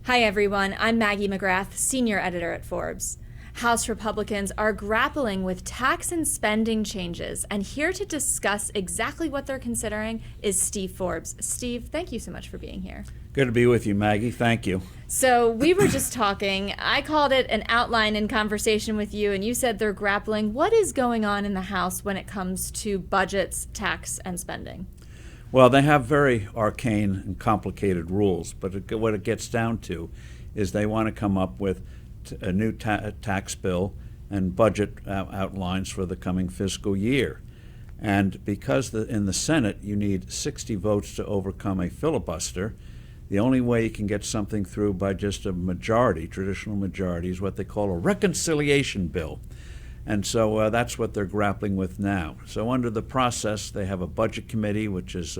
Hi everyone, I'm Maggie McGrath, Senior Editor at Forbes. House Republicans are grappling with tax and spending changes, and here to discuss exactly what they're considering is Steve Forbes. Steve, thank you so much for being here. Good to be with you, Maggie. Thank you. So we were just talking. I called it an outline in conversation with you, and you said they're grappling. What is going on in the House when it comes to budgets, tax, and spending? Well, they have very arcane and complicated rules, but what it gets down to is they want to come up with a new tax bill and budget outlines for the coming fiscal year. And because in the Senate you need 60 votes to overcome a filibuster, the only way you can get something through by just a majority, traditional majority, is what they call a reconciliation bill. And so that's what they're grappling with now. So under the process, they have a budget committee, which is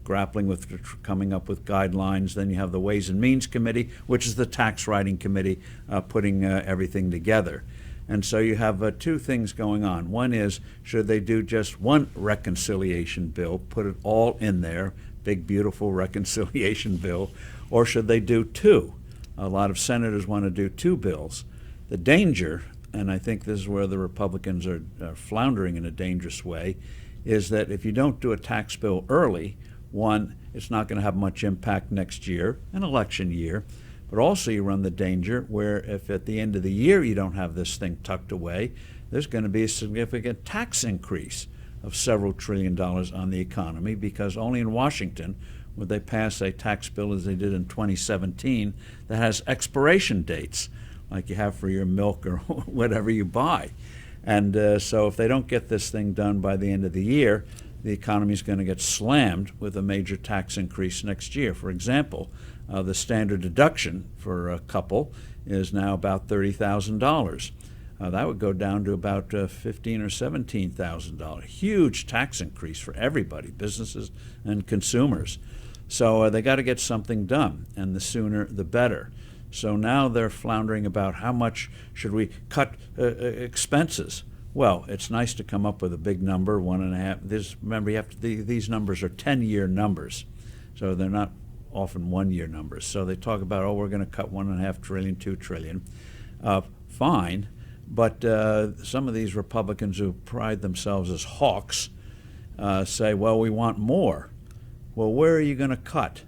grappling with coming up with guidelines. Then you have the Ways and Means Committee, which is the tax writing committee, putting everything together. And so you have two things going on. One is, should they do just one reconciliation bill, put it all in there, big, beautiful reconciliation bill, or should they do two? A lot of senators want to do two bills. The danger, and I think this is where the Republicans are floundering in a dangerous way, is that if you don't do a tax bill early, one, it's not going to have much impact next year, an election year, but also you run the danger where if at the end of the year you don't have this thing tucked away, there's going to be a significant tax increase of several $1 trillion on the economy, because only in Washington would they pass a tax bill as they did in 2017 that has expiration dates, like you have for your milk or whatever you buy. And so if they don't get this thing done by the end of the year, the economy is going to get slammed with a major tax increase next year. For example, the standard deduction for a couple is now about $30,000. That would go down to about $15,000 or $17,000. Huge tax increase for everybody, businesses and consumers. So they got to get something done, and the sooner the better. So now they're floundering about how much should we cut expenses. Well, it's nice to come up with a big number, 1.5. Remember, these numbers are 10-year numbers, so they're not often one-year numbers. So they talk about, we're going to cut $1.5 trillion, $2 trillion. Fine, but some of these Republicans who pride themselves as hawks say, well, we want more. Well, where are you going to cut?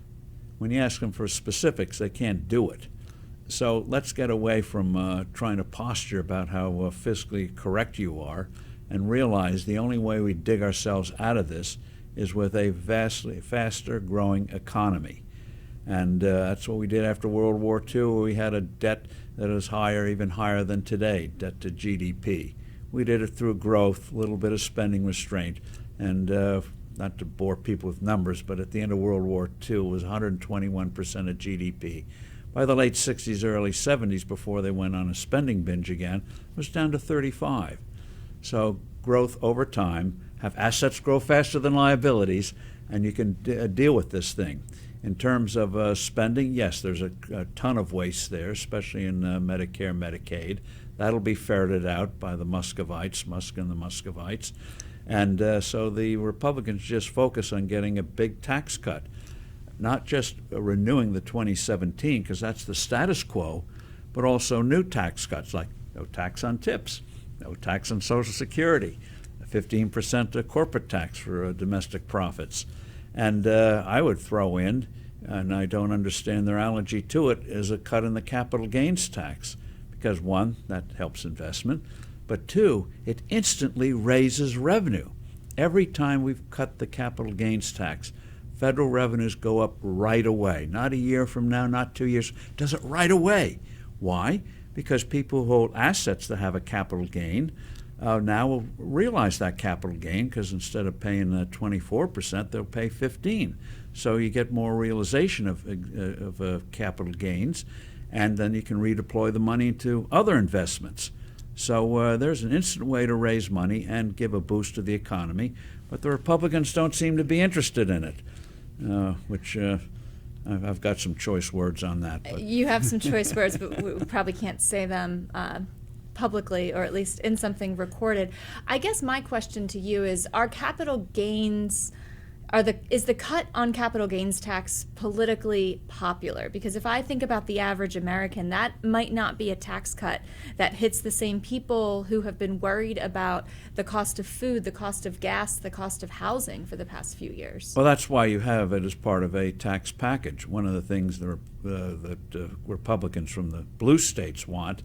When you ask them for specifics, they can't do it. So let's get away from trying to posture about how fiscally correct you are and realize the only way we dig ourselves out of this is with a vastly faster growing economy. And that's what we did after World War II, where we had a debt that is higher, even higher than today, debt to GDP. We did it through growth, a little bit of spending restraint, and not to bore people with numbers, but at the end of World War II, it was 121% of GDP. By the late 60s, early 70s, before they went on a spending binge again, it was down to 35. So growth over time, have assets grow faster than liabilities, and you can deal with this thing. In terms of spending, yes, there's a ton of waste there, especially in Medicare, Medicaid. That'll be ferreted out by the Muscovites, Musk and the Muscovites. And so the Republicans just focus on getting a big tax cut. Not just renewing the 2017, because that's the status quo, but also new tax cuts, like no tax on tips, no tax on Social Security, 15% corporate tax for domestic profits. And I would throw in, and I don't understand their allergy to it, is a cut in the capital gains tax. Because one, that helps investment, but two, it instantly raises revenue. Every time we've cut the capital gains tax, federal revenues go up right away. Not a year from now, not 2 years. Does it right away. Why? Because people who hold assets that have a capital gain now will realize that capital gain, because instead of paying 24%, they'll pay 15%. So you get more realization of capital gains, and then you can redeploy the money into other investments. So there's an instant way to raise money and give a boost to the economy, but the Republicans don't seem to be interested in it. Which I've got some choice words on that. But. You have some choice words, but we probably can't say them publicly, or at least in something recorded. I guess my question to you is, are capital gains Is the cut on capital gains tax politically popular? Because if I think about the average American, that might not be a tax cut that hits the same people who have been worried about the cost of food, the cost of gas, the cost of housing for the past few years. Well, that's why you have it as part of a tax package. One of the things that Republicans from the blue states want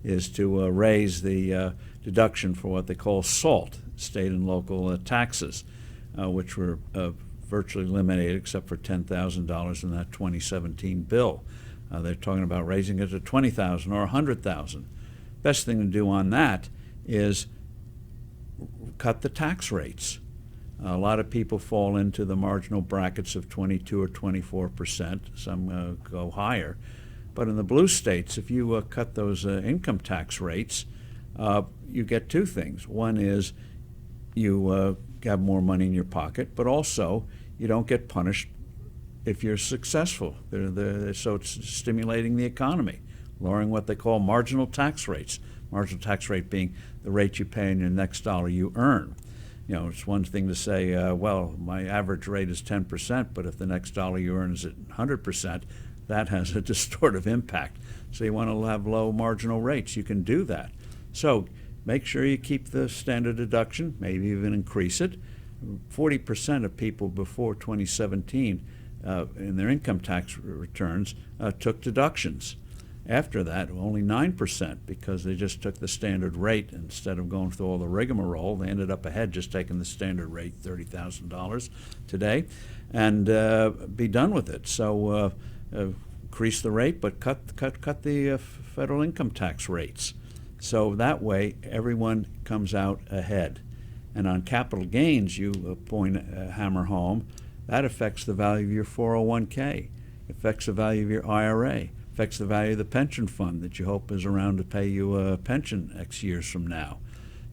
is to raise the deduction for what they call SALT, state and local taxes, which were virtually eliminated except for $10,000 in that 2017 bill. They're talking about raising it to $20,000 or $100,000. Best thing to do on that is cut the tax rates. A lot of people fall into the marginal brackets of 22 or 24%. Some go higher. But in the blue states, if you cut those income tax rates, you get two things. One is you have more money in your pocket, but also you don't get punished if you're successful. So it's stimulating the economy, lowering what they call marginal tax rates. Marginal tax rate being the rate you pay on your next dollar you earn. You know, it's one thing to say, well, my average rate is 10%, but if the next dollar you earn is at 100%, that has a distortive impact. So you want to have low marginal rates. You can do that. So make sure you keep the standard deduction, maybe even increase it. 40% of people before 2017 in their income tax returns took deductions. After that, only 9%, because they just took the standard rate instead of going through all the rigmarole. They ended up ahead just taking the standard rate, $30,000 today, and be done with it. So increase the rate, but cut the federal income tax rates. So that way, everyone comes out ahead. And on capital gains, you hammer home, that affects the value of your 401k, affects the value of your IRA, affects the value of the pension fund that you hope is around to pay you a pension X years from now.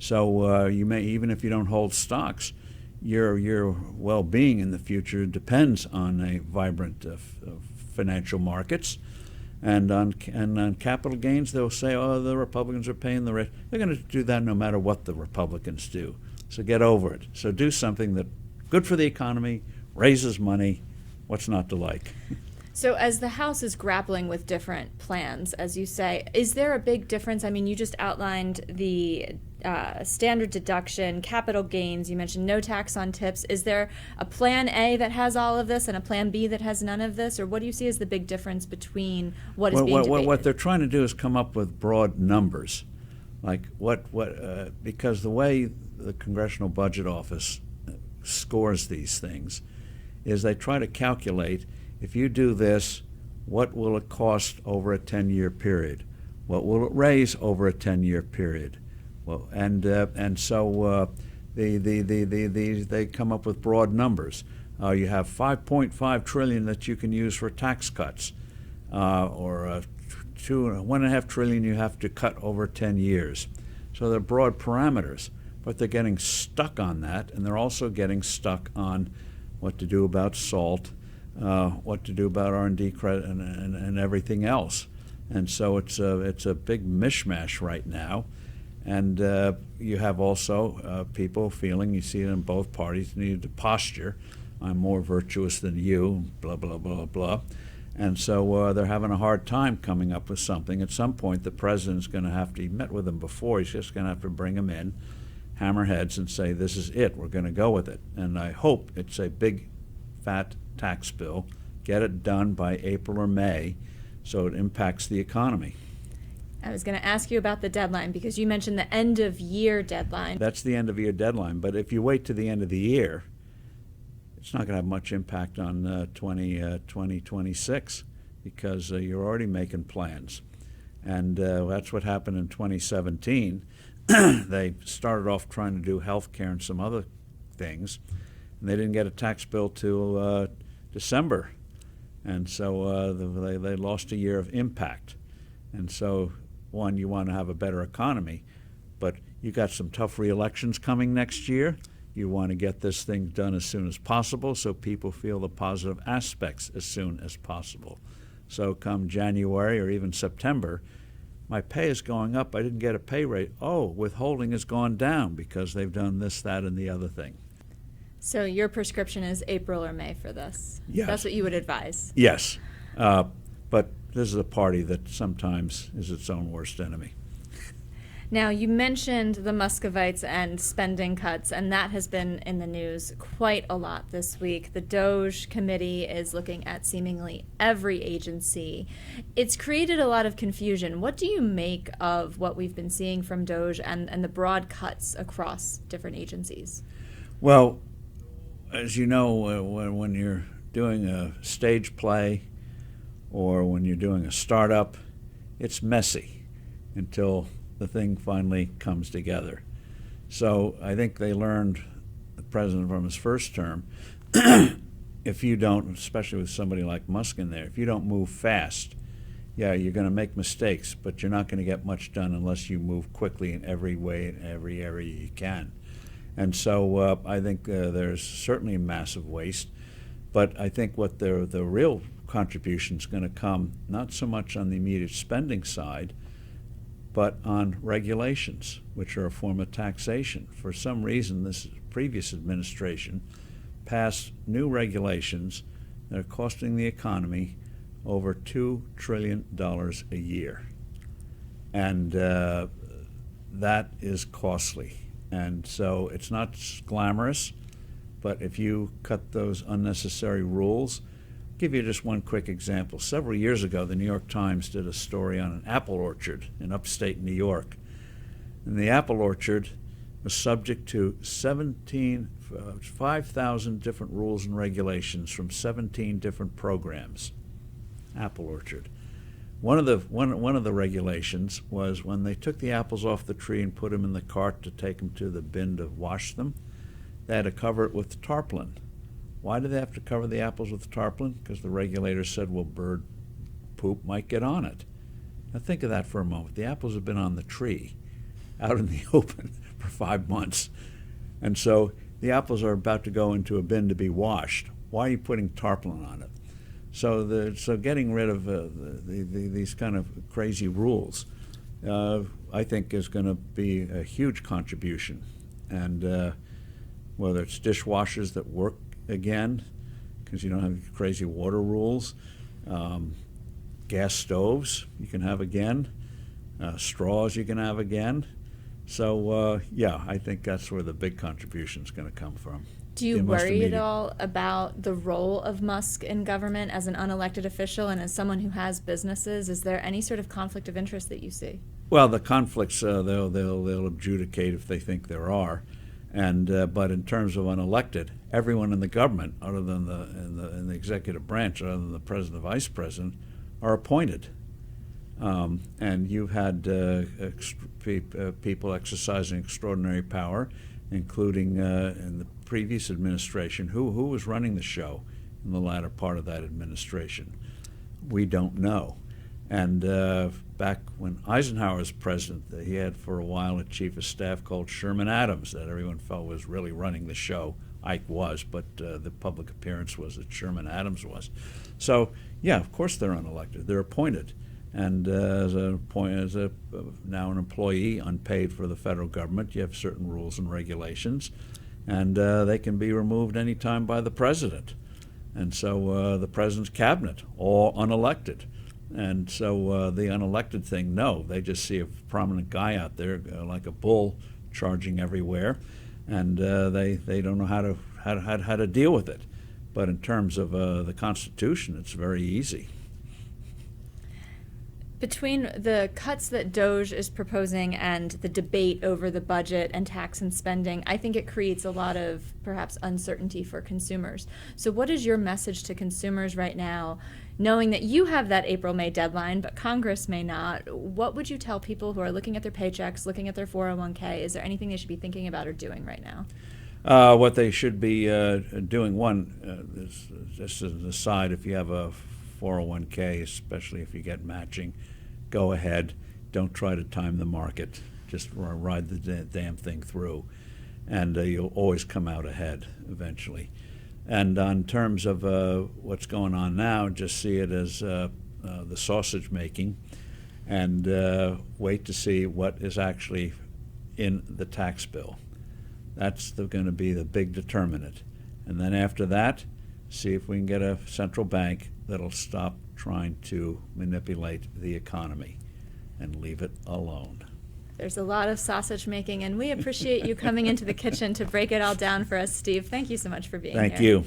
So you may, even if you don't hold stocks, your well-being in the future depends on a vibrant financial markets. And on capital gains, they'll say, oh, the Republicans are paying the rate. They're going to do that no matter what the Republicans do. So get over it. So do something that good for the economy, raises money. What's not to like? So as the House is grappling with different plans, as you say, is there a big difference? I mean, you just outlined the standard deduction, capital gains. You mentioned no tax on tips. Is there a plan A that has all of this and a plan B that has none of this? Or what do you see as the big difference between what is being debated? What they're trying to do is come up with broad numbers. Like because the way the Congressional Budget Office scores these things is they try to calculate, if you do this, what will it cost over a 10-year period? What will it raise over a 10-year period? Well, and so they come up with broad numbers. You have $5.5 trillion that you can use for tax cuts, or $1.5 trillion you have to cut over 10 years. So they're broad parameters, but they're getting stuck on that, and they're also getting stuck on what to do about SALT, what to do about R&D credit, and everything else. And so it's a big mishmash right now. And you have also people feeling, you see it in both parties, need to posture. I'm more virtuous than you, blah, blah, blah, blah. And so they're having a hard time coming up with something. At some point, the president's going to have to, he met with them before, he's just going to have to bring them in, hammer heads, and say, this is it, we're going to go with it. And I hope it's a big, fat tax bill, get it done by April or May, so it impacts the economy. I was going to ask you about the deadline because you mentioned the end of year deadline. That's the end of year deadline, but if you wait to the end of the year, it's not going to have much impact on 2026 because you're already making plans. And that's what happened in 2017. They started off trying to do health care and some other things, and they didn't get a tax bill till December. And so they lost a year of impact. And so, one, you want to have a better economy, but you got some tough re-elections coming next year. You want to get this thing done as soon as possible so people feel the positive aspects as soon as possible. So come January or even September, my pay is going up. I didn't get a pay rate. Oh, withholding has gone down because they've done this, that, and the other thing. So your prescription is April or May for this? Yes. That's what you would advise? Yes, but this is a party that sometimes is its own worst enemy. Now, you mentioned the Muscovites and spending cuts, and that has been in the news quite a lot this week. The DOGE committee is looking at seemingly every agency. It's created a lot of confusion. What do you make of what we've been seeing from DOGE and the broad cuts across different agencies? Well, as you know, when you're doing a stage play or when you're doing a startup, it's messy until the thing finally comes together. So I think they learned, the president from his first term, if you don't, especially with somebody like Musk in there, if you don't move fast, yeah, you're going to make mistakes, but you're not going to get much done unless you move quickly in every way, in every area you can. And so I think there's certainly massive waste, but I think what the real contribution is going to come, not so much on the immediate spending side, but on regulations, which are a form of taxation. For some reason, this previous administration passed new regulations that are costing the economy over $2 trillion a year. And that is costly. And so it's not glamorous, but if you cut those unnecessary rules, I'll give you just one quick example. Several years ago, the New York Times did a story on an apple orchard in upstate New York. And the apple orchard was subject to 5,000 different rules and regulations from 17 different programs. Apple orchard. One of the regulations was when they took the apples off the tree and put them in the cart to take them to the bin to wash them, they had to cover it with tarpaulin. Why did they have to cover the apples with tarpaulin? Because the regulators said, well, bird poop might get on it. Now think of that for a moment. The apples have been on the tree, out in the open, for 5 months. And so the apples are about to go into a bin to be washed. Why are you putting tarpaulin on it? So getting rid of these kind of crazy rules, I think, is going to be a huge contribution. And whether it's dishwashers that work again, because you don't have crazy water rules, gas stoves you can have again, straws you can have again. So yeah, I think that's where the big contribution is going to come from. Do you worry at all about the role of Musk in government as an unelected official and as someone who has businesses? Is there any sort of conflict of interest that you see? Well, the conflicts they'll adjudicate if they think there are. And but in terms of unelected, everyone in the government, other than in the executive branch, other than the president and vice president, are appointed. And you've had people exercising extraordinary power, including in the previous administration. Who was running the show in the latter part of that administration? We don't know. And back when Eisenhower was president, he had for a while a chief of staff called Sherman Adams that everyone felt was really running the show. Ike was, but the public appearance was that Sherman Adams was. So, yeah, of course they're unelected. They're appointed. And as now an employee unpaid for the federal government, you have certain rules and regulations, and they can be removed any time by the president. And so the president's cabinet, all unelected. And so the unelected thing, no, they just see a prominent guy out there like a bull charging everywhere, and they don't know how to deal with it. But in terms of the Constitution, it's very easy. Between the cuts that DOGE is proposing and the debate over the budget and tax and spending, I think it creates a lot of perhaps uncertainty for consumers. So what is your message to consumers right now, knowing that you have that April-May deadline, but Congress may not? What would you tell people who are looking at their paychecks, looking at their 401k? Is there anything they should be thinking about or doing right now? What they should be doing, one, just as an aside, if you have a 401k, especially if you get matching, go ahead. Don't try to time the market. Just ride the damn thing through, and you'll always come out ahead eventually. And in terms of what's going on now, just see it as the sausage making, and wait to see what is actually in the tax bill. That's going to be the big determinant. And then after that, see if we can get a central bank that'll stop trying to manipulate the economy and leave it alone. There's a lot of sausage making, and we appreciate you coming into the kitchen to break it all down for us, Steve. Thank you so much for being here. Thank you.